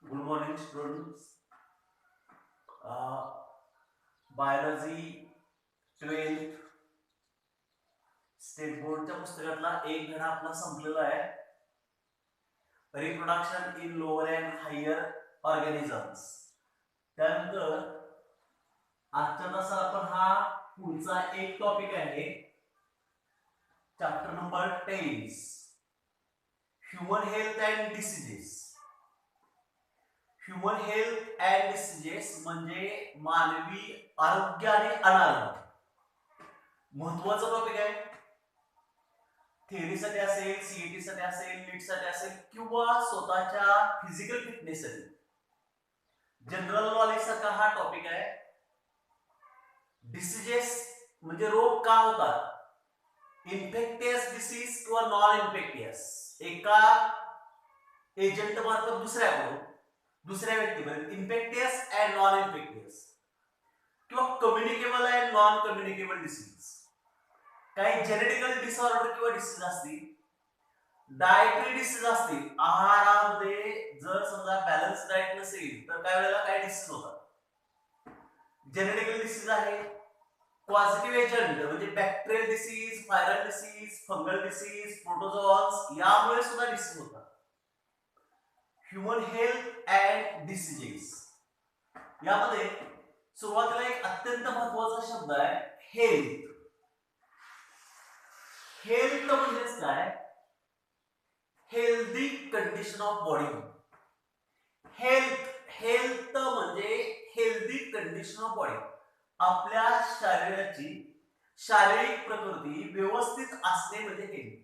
Good morning, students. Biology 12th state बोर्डच्या पुस्तकातला एक धडा आपला संपलेला आहे. Reproduction in lower and higher organisms. त्यानंतर आजच्या तासात आपण हा पुढचा एक टॉपिक आहे, chapter number 10, human health and diseases. Human health and diseases म्हणजे मानवी आरोग्य आणि अनारोग्य. महत्वाचा टॉपिक आहे. थेअरीसाठी असेल, सीईटी साठी असेल, नीट साठी असेल किंवा स्वतःच्या फिजिकल फिटनेस साठी, जनरल नॉलेज सारखा हा टॉपिक आहे. डिसीजेस म्हणजे रोग का होतात, इन्फेक्टियस डिसीज किंवा नॉन इन्फेक्टियस, एका एजंट मार्फत दुसऱ्या व्यक्तीमध्ये, इन्फेक्टियस अँड नॉन इन्फेक्टियस, किंवा communicable and non communicable disease. काही जेनेटिकल डिसऑर्डर किंवा डिसीज असतील, डायटरी डिसीज असतील, आहारामध्ये जर समजा बॅलन्स डाएट नसेल तर काही वेळेला काही डिसीज होतात. जेनेटिकल डिसीज आहे, पॉझिटिव्ह एजंट म्हणजे bacterial disease, viral disease, fungal disease, protozoans, यामुळे सुद्धा डिसीज होतात. ह्यूमन हेल्थ अँड डिसीजेस यामध्ये सुरुवातीला एक अत्यंत महत्वाचा शब्द आहे, हेल्थ. हेल्थ म्हणजेच काय, healthy condition of body. Health म्हणजे हेल्दी कंडिशन ऑफ बॉडी, आपल्या शरीराची शारीरिक प्रकृती व्यवस्थित असणे म्हणजे हेल्थ.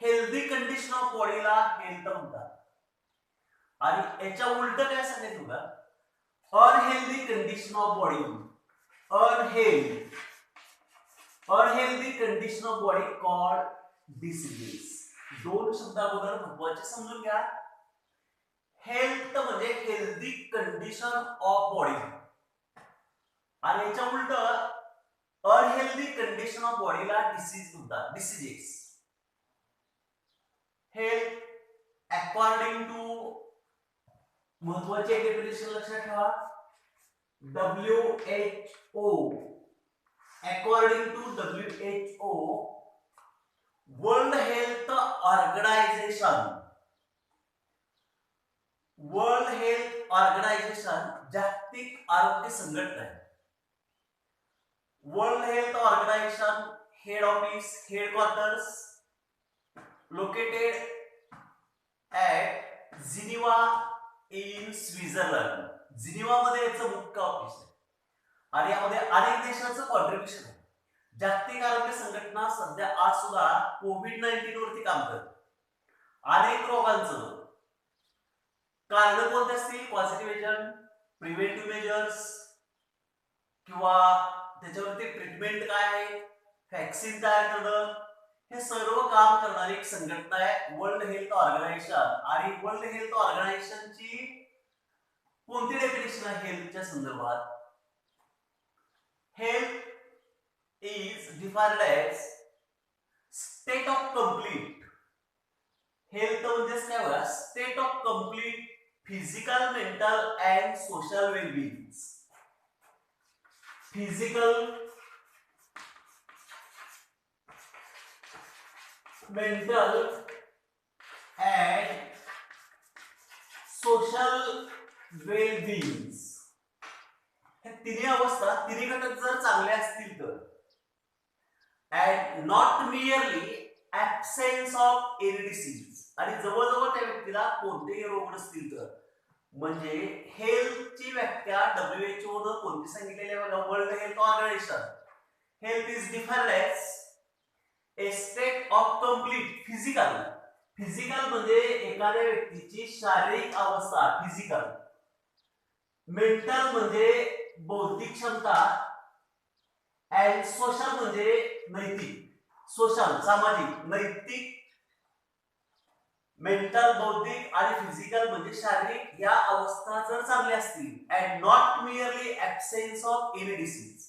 हेल्दी कंडिशन ऑफ बॉडीला हेल्थ म्हणतात. आणि याच्या उलट काय सांगायचं तुला, unhealthy condition of body. Unhealthy condition of body called diseases. दोन शब्द अगोदर महत्वाचे समजून घ्या. हेल्थ म्हणजे हेल्दी कंडिशन ऑफ बॉडी, आणि याच्या उलट अनहेल्दी कंडिशन ऑफ बॉडीला डिसीज म्हणतात, डिसीजेस. हेल्थ अकॉर्डिंग टू, महत्वाचे डेफिनेशन लक्षात ठेवा, WHO. According to WHO, world health organisation. World health organisation जागतिक आरोग्य संघटना आहे. World health organisation head office, headquarters located at Geneva in Switzerland. Geneva मध्ये याचं मुख्य ऑफिस आहे आणि यामध्ये अनेक देशांचं कॉन्ट्रीब्युशन आहे. जागतिक आरोग्य संघटना सध्या आज सुद्धा कोविड-19 वरती काम करते. अनेक रोगांचं कारण कोणते असतील, पॉझिटिव्ह एजंट, प्रिव्हेंटिव्ह मेजर्स, किंवा त्याच्यावरती ट्रीटमेंट काय आहे, वॅक्सिन तयार करणं, हे सर्व काम करणारी एक संघटना आहे वर्ल्ड हेल्थ ऑर्गनायझेशन. आणि वर्ल्ड हेल्थ ऑर्गनायझेशनची कोणती डेफिनेशन आहे हेल्थच्या संदर्भात, health is defined as state of complete. Health म्हणजे काय बघा, state of complete physical, mental and social wellbeing. Physical, mental and social wellbeing, हे तिन्ही अवस्था, तिन्ही घटक जर चांगले असतील तर, and not merely absence of any disease, आणि जवळजवळ त्या व्यक्तीला कोणतेही रोग नसतील तर, म्हणजे हेल्थची व्याख्या WHO ने कोणती सांगितलेली आहे बघा, world health organisation. Health is defined as a state of complete physical. Physical म्हणजे एखाद्या व्यक्तीची शारीरिक अवस्था, फिजिकल. मेंटल म्हणजे बौद्धिक क्षमता, अँड सोशल म्हणजे नैतिक, सोशल सामाजिक, नैतिक. मेंटल, बौद्धिक आणि फिजिकल म्हणजे शारीरिक, या अवस्था जर चांगल्या असतील, and not merely absence of any disease,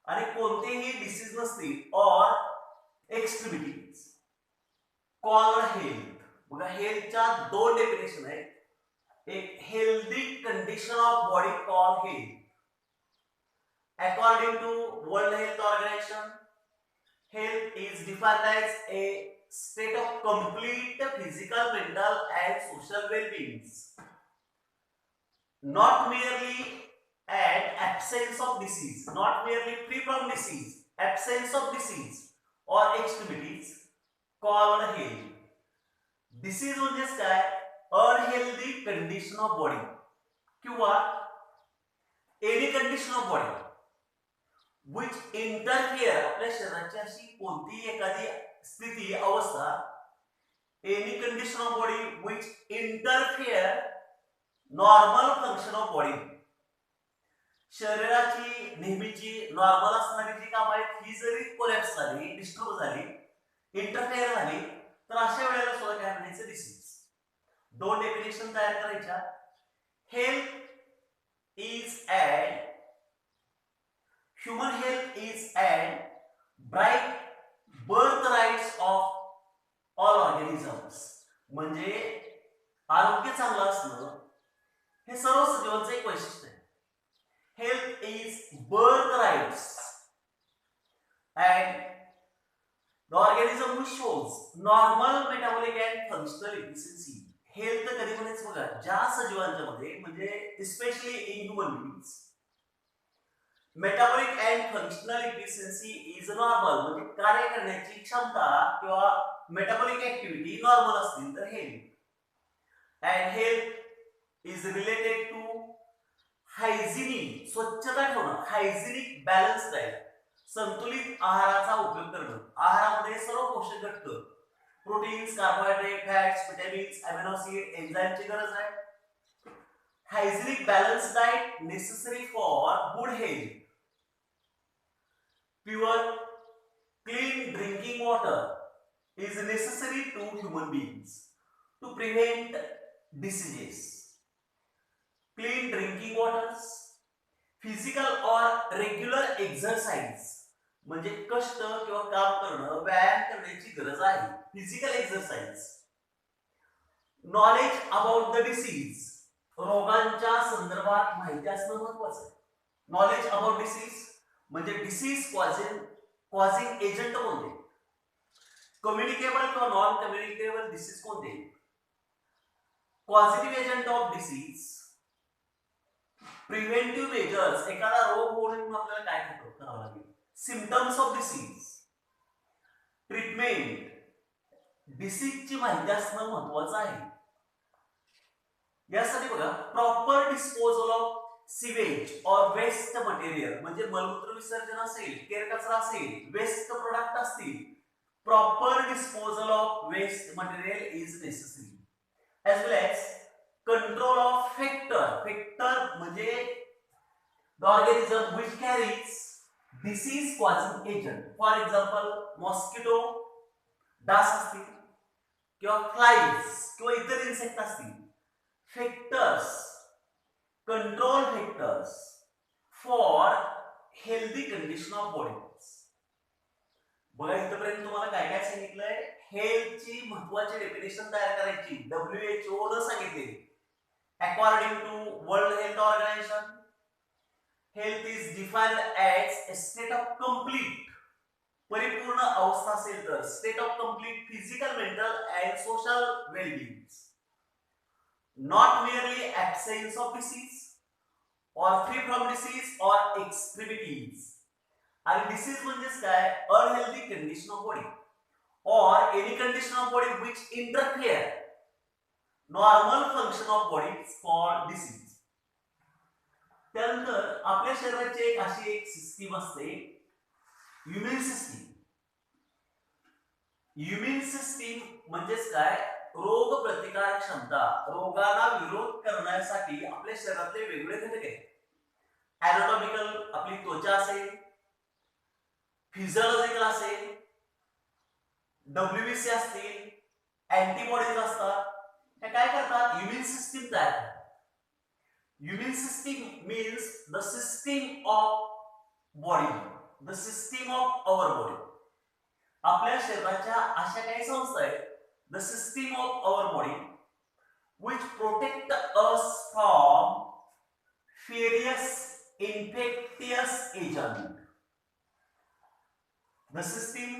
आणि कोणतेही डिसीज नसतील, ऑर एक्स्ट्रीमिटीज, कॉल्ड हेल्थ. बघा हेल्थच्या दोन डेफिनेशन आहेत, a healthy condition of body called health. According to World Health Organization, health is defined as a state of complete physical, mental, and social well-being, not merely an absence of disease, not merely free from disease, absence of disease or extremities called health. Disease म्हणजेच काय, unhealthy condition of body किंवा any condition of body which interfere, आपल्या शरीराची अशी कोणतीही एखादी स्थिती अवस्था, any condition of body which interfere normal function of body, शरीराची नेहमीची नॉर्मल असणारी जी कामं आहेत ही जरी कोलॅप्स झाली, डिस्टर्ब झाली, इंटरफेअर झाली, तर अशा वेळेला सुद्धा काय म्हणायचं, डिसीज. दोन डेफिनेशन तयार करायच्या. Health is and human health is and bright birth rights of all organisms. म्हणजे आरोग्य चांगलं असणं हे सर्व सजीवांचं एक वैशिष्ट्य आहे. Health is birth rights and the organism which shows normal metabolic and functional efficiency. Health कधी म्हणायचं बघा, ज्या सजीवांच्या मध्ये म्हणजे specially in human beings metabolic and functional efficiency is normal, म्हणजे कार्य करण्याची क्षमता किंवा मेटाबॉलिक ऍक्टिव्हिटी नॉर्मल असतील तर health. And health is related to hygienic, स्वच्छता ठेवणं, हायजिनिक बॅलन्स डाएट, संतुलित आहाराचा उपयोग करणं. आहारामध्ये सर्व पोषक घटक, proteins, carbohydrate, fats, vitamins, amino acid, एन्झाइमची गरज आहे. Hygienic balance diet necessary for good health. Pure clean drinking water is necessary to human beings to prevent diseases. Clean drinking waters, physical और रेग्युलर एक्सरसाइज, म्हणजे कष्ट किंवा काम करणं, व्यायाम करण्याची गरज आहे, physical exercise. Knowledge about the disease, रोगांच्या संदर्भात माहिती असणं महत्त्वाचं आहे. नॉलेज अबाउट डिसीज म्हणजे डिसीज कॉझिंग एजंट कोणते, कम्युनिकेबल किंवा नॉन कम्युनिकेबल डिसीज कोणते, positive agent of disease, preventive measures, एखादा रोग होऊ नये म्हणून आपल्याला काय करावं लागेल, सिम्पटम्स ऑफ डिसीज, ट्रीटमेंट. डिसीजची माहिती असणं महत्त्वाचं आहे. यासाठी बघा, प्रॉपर डिस्पोजल ऑफ सिवेज और वेस्ट मटेरियल, म्हणजे मलमूत्र विसर्जन असेल, केर कचरा असेल, वेस्ट प्रोडक्ट असतील, proper disposal of waste material is necessary. as well as control of factor म्हणजे the organism which carries disease causing agent. For example, mosquito, डास असतील किंवा फ्लाईज किंवा इतर इन्सेक्ट असतील. Factors, control factors for healthy condition of body. बघा इथपर्यंत तुम्हाला काय काय सांगितलंय, हेल्थची महत्त्वाची डेफिनेशन तयार करायची, WHO ने सांगितले. According to world health organisation, health is defined as a state of complete, परिपूर्ण अवस्था असेल तर state of complete physical, mental and social wellbeing, not merely absence of disease और फ्री फ्रॉम डिसीज और एक्स्ट्रीमिटीज. आणि disease म्हणजेच काय, unhealthy condition of body और any condition of body which interfere normal function of body is called disease. त्यानंतर आपल्या शरीराची एक अशी एक सिस्टीम असते, इम्युन सिस्टीम. इम्युन सिस्टीम म्हणजेच काय, रोग प्रतिकार क्षमता, रोगाला विरोध करण्यासाठी आपल्या शरीरातले वेगवेगळे घटक आहेत. ॲनाटॉमिकल आपली त्वचा असेल, फिजिओलॉजिकल असेल, WBC असतील, अँटीबॉडीज असतात. हे काय करतात, इम्युन सिस्टीम तयार करतात. Immune system means the system of body, the system of our body. आपल्या शरीराच्या अशा काही संस्था आहेत, the system of our body which protect us from various infectious agent. The system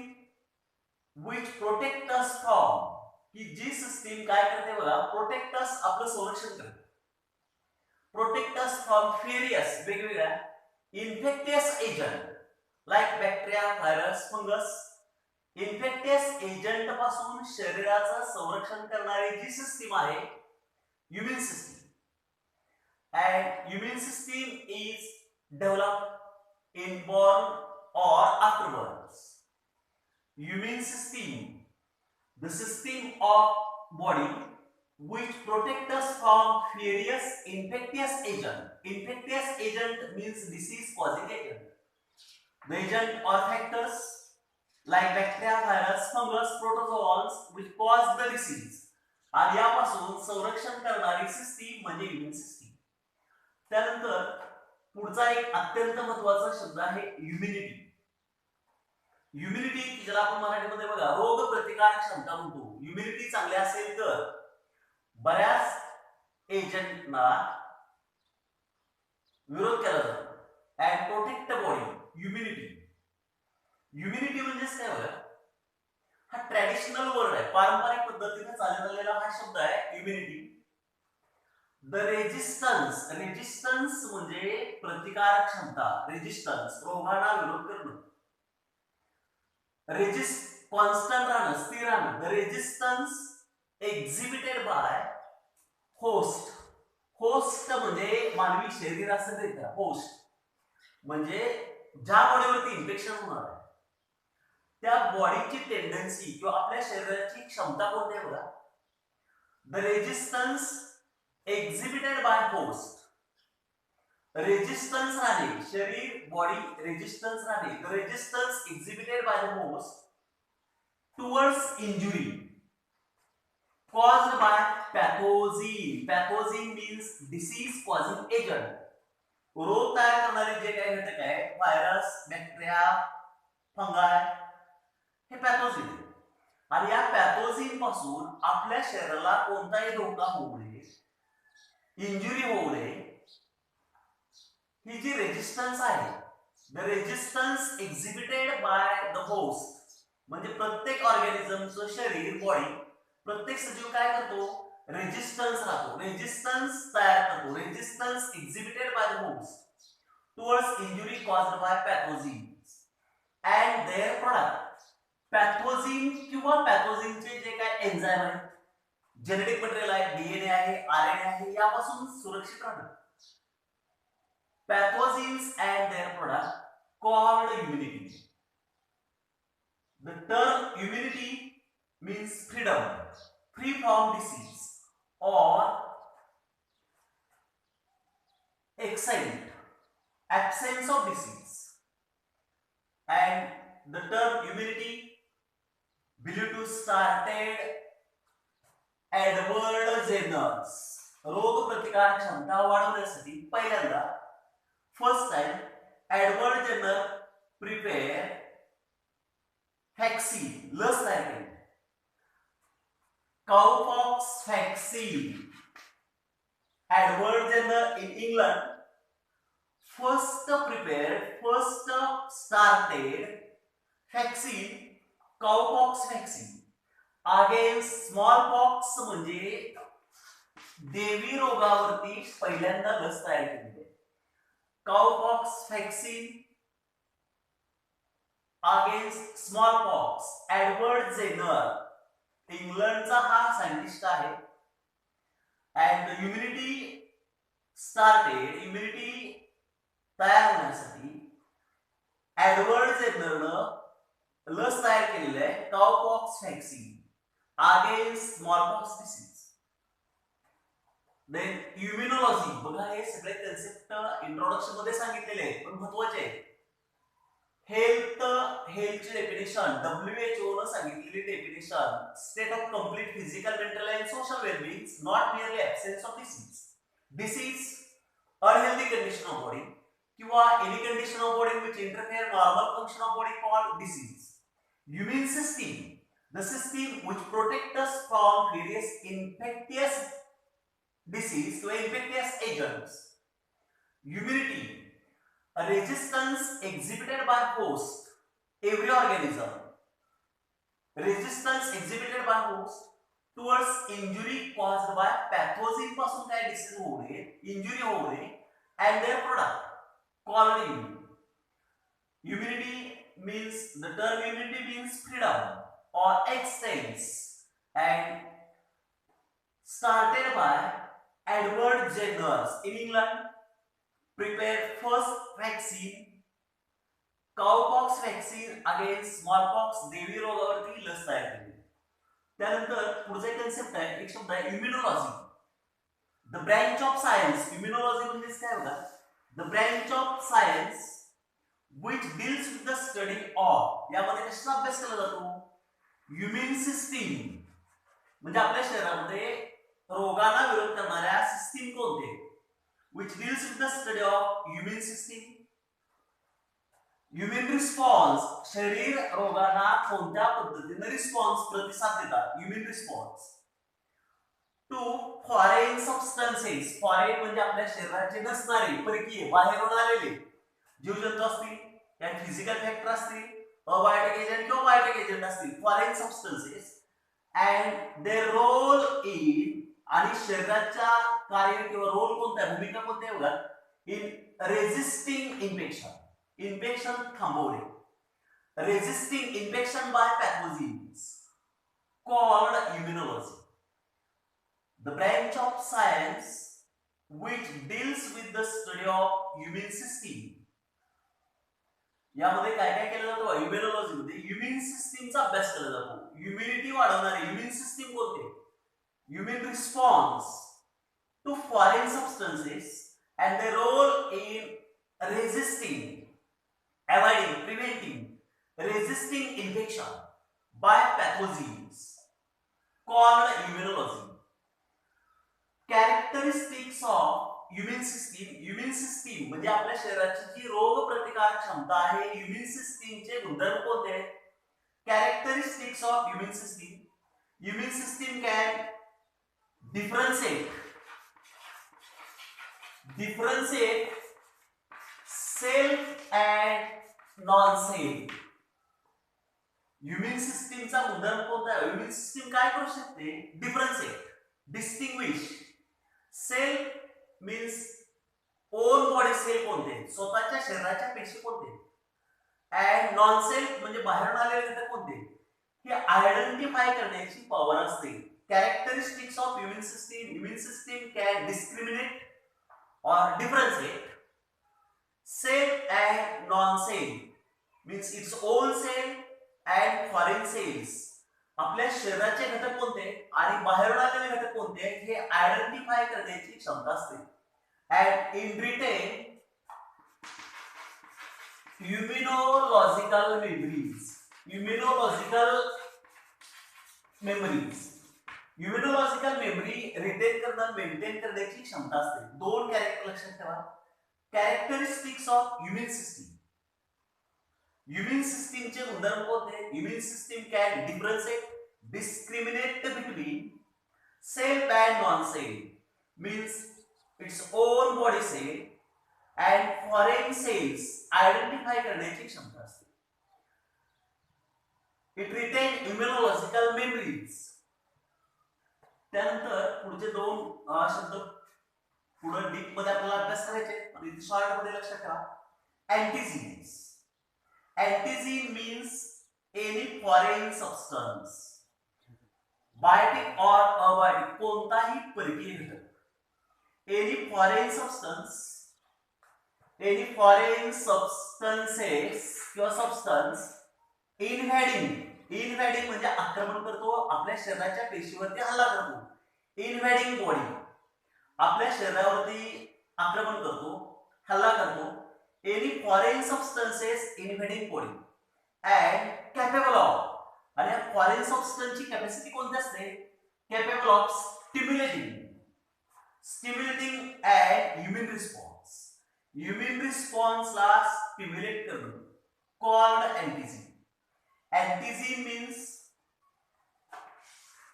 which protect us from, की जी system काय करते बघा, प्रोटेक्ट अस आपलं संरक्षण करते. प्रोटेक्ट अस फ्रॉम व्हेरियस वेगवेगळ्या infectious agent like bacteria, virus, fungus. Infectious agent पासून शरीराचं संरक्षण करणारी जी सिस्टीम आहे, immune system. And immune system is developed inborn or afterwards. Immune system, the system of body which protect us from various infectious agent. Infectious agent means disease causing agent. The agent or factors like bacteria, virus, fungus, protozoals which cause the disease. आणि यापासून संरक्षण करणारी system म्हणजे immune system. त्यानंतर पुढचा एक अत्यंत महत्त्वाचा शब्द आहे इम्युनिटी. इम्युनिटी ज्याला आपण मराठीमध्ये बघा रोग प्रतिकार क्षमता म्हणतो. इम्युनिटी चांगली असेल तर बऱ्याच एजंटना विरोध केला जातो. And protect body. Immunity. Immunity म्हणजेच काय बघा, हा ट्रॅडिशनल वर्ड आहे, पारंपरिक पद्धतीने चालत आलेला हा शब्द आहे इम्युनिटी. The resistance. रेजिस्टन्स म्हणजे प्रतिकार क्षमता. रेजिस्टन्स रोगांना विरोध करणं. कॉन्स्टंट राहणं, स्थिर राहणं. The resistance exhibited by host. Host म्हणजे मानवी शरीर असं देतात. होस्ट म्हणजे ज्या बॉडीवरती इन्फेक्शन होणार आहे त्या बॉडीची टेंडन्सी किंवा आपल्या शरीराची क्षमता कोणती आहे बघा. The resistance exhibited by host. Resistance राहणे, शरीर बॉडी रेजिस्टन्स राहणे. The resistance exhibited by the host towards injury caused by pathogen. Pathogen means disease causing agent. रोग तयार करणारे जे काही घटक आहे, व्हायरस, बॅक्टेरिया, फंगाय, हे पॅथोजेन. आणि या पॅथोजेन पासून आपल्या शरीराला कोणताही धोका होऊ नये, इंजुरी होऊ नये, ही जी रेजिस्टन्स आहे, the resistance exhibited by the host. म्हणजे प्रत्येक ऑर्गॅनिझमचं शरीर, बॉडी, प्रत्येक सजीव काय करतो, रेजिस्टन्स राहतो, रेजिस्टन्स तयार करतो. Resistance exhibited by the host towards injury caused by pathogens and their product. Pathogen किंवा पॅथोजेनचे जे काय एन्झाइम आहेत, जेनेटिक मटेरियल आहे, डीएनए आहे, आरएनए आहे, यापासून सुरक्षित राहणं. Pathogens and their product called immunity. The term immunity means freedom, free from disease or absence of disease. And the term immunity believed to started Edward Jenner. रोग प्रतिकार क्षमता वाढवण्यासाठी पहिल्यांदा first time Edward Jenner prepare vaccine, लस तयार केली. Cowpox vaccine. Edward Jenner in England first started vaccine, cowpox vaccine against smallpox. म्हणजे देवी रोगावरती पहिल्यांदा लस तयार केली आहे. cowpox vaccine against smallpox. Edward Jenner इंग्लंडचा हा सायंटिस्ट आहे. And immunity started. इम्युनिटी तयार होण्यासाठी एडवर्ड जेनरनं लस तयार केलेली आहे, cowpox vaccine against smallpox disease. Then immunology. बघा हे सगळे कन्सेप्ट इंट्रोडक्शन मध्ये सांगितलेले आहेत पण महत्त्वाचे आहेत. हेल्थची डेफिनेशन WHO ने सांगितलेली definition, state of complete physical, mental and social wellbeing, not merely absence of disease. Disease unhealthy condition of body किंवा any condition of body which interfere normal function of body called disease. Immune system, the system which protect us from various infectious disease किंवा infectious agents. Immunity, a resistance exhibited by host, every organism, resistance exhibited by host towards injury caused by pathogen पासून काय disease होऊ नये, injury होऊ नये, and their product called immunity. Immunity means, the term immunity means freedom or extends, and started by Edward Jenner in England, prepared first vaccine, cowpox vaccine against smallpox, देवी रोगावरती लस तयार केली. त्यानंतर पुढचा एक कन्सेप्ट आहे, एक शब्द आहे immunology. The branch of science, immunology म्हणजे काय बघा, the branch of science which deals with the study of, यामध्ये कशाचा अभ्यास केला जातो, इम्युन सिस्टीम. म्हणजे आपल्या शरीरामध्ये रोगांना विरोध करणाऱ्या सिस्टीम कोणते, which deals with the study of immune system. Immune response, शरीर रोगांना कोणत्या पद्धतीने रिस्पॉन्स प्रतिसाद देतात, immune response. To foreign substances, foreign म्हणजे आपल्या शरीराचे नसणारे, परकीय, बाहेरून आलेले जीवजंतू असतील, त्यात फिजिकल फॅक्टर असतील, अबायोटिक एजंट किंवा बायोटिक एजंट असतील, foreign substances, and their role in, आणि शरीराच्या कार्य किंवा रोल कोणता आहे, भूमिका कोणती आहे बघा, इन रेझिस्टिंग इन्फेक्शन, इन्फेक्शन थांबवणे, resisting infection by pathogens, called immunology. The branch of science which deals with the study of immune system. यामध्ये काय काय केलं जातं, इम्युनॉलॉजी मध्ये इम्युन सिस्टीमचा अभ्यास केला जातो. इम्युनिटी वाढवणारे इम्युन सिस्टीम कोणते, immune response to foreign substances and the role in resisting, avoiding, preventing, resisting infection by pathogens, called immunology. Characteristics of immune system, immune system म्हणजे आपल्या शरीराची जी रोग प्रतिकार क्षमता आहे, इम्युन सिस्टीमचे गुणधर्म कोणते आहेत, characteristics of immune system. Immune system can differentiate self and non-self. Immune सिस्टीमचा गुणधर्म कोणता आहे, इम्युन सिस्टीम काय करू शकते, differentiate, distinguish. Self means own body cell कोणते, स्वतःच्या शरीराच्या पेशी कोणते, अँड नॉन सेल्फ म्हणजे बाहेरून आलेले घटक कोणते, हे आयडेंटिफाय करण्याची पॉवर असते. Characteristics of immune system, immune system can discriminate और differentiate self and non self means its own cell and foreign cells. आपल्या शरीराचे घटक कोणते आणि बाहेरून आलेले घटक कोणते हे आयडेंटिफाय करण्याची क्षमता असते. And in retain immunological memories, immunological memories, immunological memory retain करणं, मेंटेन करण्याची क्षमता असते. दोन कॅरेक्टर लक्षात ठेवा, characteristics of immune system. Immune सिस्टीमचे गुणधर्म कोणते, immune system can differentiate, discriminate between self and non-self, means its own body cell and foreign cells identify करण्याची क्षमता असते. It retain immunological memories. त्यानंतर पुढचे दोन शब्द पुढे डीप मध्ये आपल्याला अभ्यास करायचे, पण इथे शॉर्ट मध्ये लक्षात ठेवा. Antigens. Antigen means any foreign substance, biotic और अबायोटिक, कोणताही परकीय घटक, any foreign substance, any foreign substances किंवा सबस्टन्स इनव्हॅडिंग, इनव्हॅडिंग म्हणजे आक्रमण करतो, आपल्या शरीराच्या पेशीवरती हल्ला करतो. इनव्हॅडिंग बॉडी, आपल्या शरीरावरती आक्रमण करतो, हल्ला करतो. Any foreign substances invading body and capable of, आणि फॉरेन सबस्टन्सची कॅपॅसिटी कोणती असते, capable of stimulating and immune response, immune रिस्पॉन्सला स्टिम्युलेट करणं, called antigen. Antigen means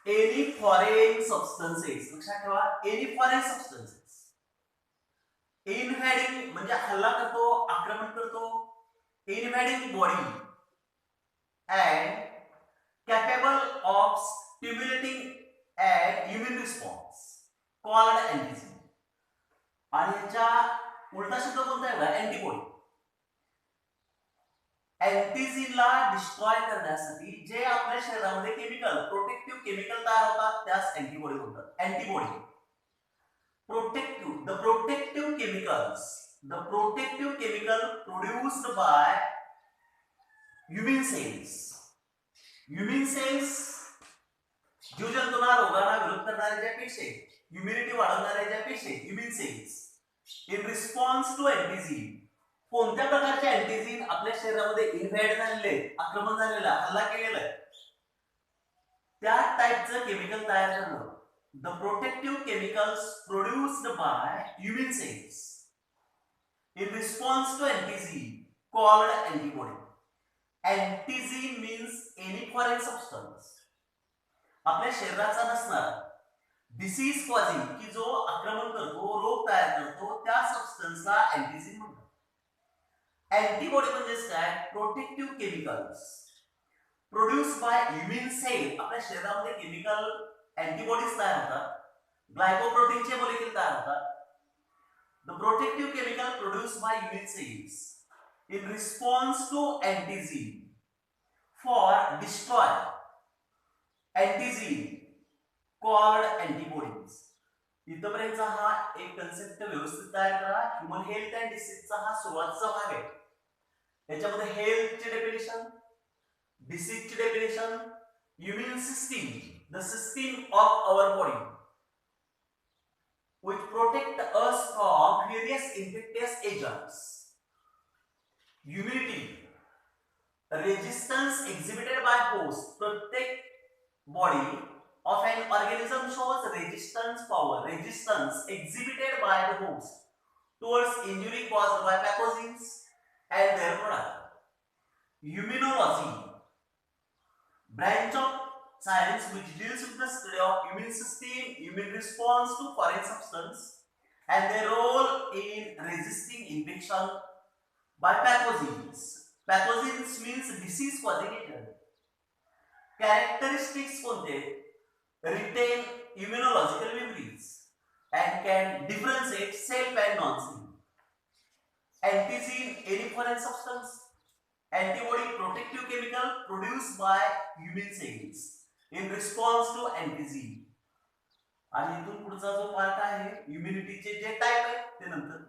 any foreign substances, लक्षात ठेवा, एनी फॉरेन सबस्टन्सेस इनव्हेडिंग म्हणजे हल्ला करतो, आक्रमण करतो, invading body and capable of stimulating and immune response called antigen. आणि याच्या उलटा शब्द कोणता आहे बघा, अँटीबॉडी. अँटीजीनला डिस्ट्रॉय करण्यासाठी जे आपल्या शरीरामध्ये केमिकल, प्रोटेक्टिव्ह केमिकल तयार होतात त्यास अँटीबॉडी म्हणतात. Antibody the protective chemical produced by immune cells. immune cells जीवजंतूंना, रोगांना विरोध करणाऱ्या ज्या पेशी, इम्युनिटी वाढवणाऱ्या ज्या पेशी, immune cells, in response to antigen. कोणत्या प्रकारचे अँटीजीन आपल्या शरीरामध्ये इन्व्हेड झालेले, आक्रमण झालेलं, हल्ला केलेला आहे, त्या टाइपचं केमिकल तयार करणं. The protective chemicals produced by immune cells in response to antigen called antibody. Antigen means any foreign substance. आपल्या शरीराचा नसणारा, डिसीज कॉजिंग, की जो आक्रमण करतो, रोग तयार करतो, त्या सबस्टन्सला अँटीजीन म्हणतात. अँटीबॉडी म्हणजेच काय, protective chemicals produce by immune cell. आपल्या शरीरामध्ये केमिकल अँटीबॉडीज तयार होतात, ग्लायकोप्रोटीनचे मॉलिक्यूल तयार होतात. The protective chemical produced by immune cells in response to antigen for destroy antigen called antibodies. इथपर्यंतचा हा एक कन्सेप्ट व्यवस्थित तयार करा. ह्युमन हेल्थ अँड डिसीजचा हा सुरुवातीचा भाग आहे. याच्यामध्ये हेल्थची डेफिनेशन, डिसीजची definition, immune system, the system of our body which protect us from various infectious agents. Immunity, resistance exhibited by host. प्रत्येक body of an organism shows resistance power, resistance exhibited by the host towards injury caused by pathogens and their product. Immunology, branch of science which deals with the study of immune system, immune response to foreign substance and their role in resisting infection by pathogens. Pathogens means disease causing agent. Characteristics कोणते, retain immunological memories and can differentiate self and non-self. Antigen, any foreign substance. Antibody, protective chemical produced by immune cells in response to antigen. आणि इथून पुढचा जो part आहे इम्युनिटीचे जे type आहे ते नंतर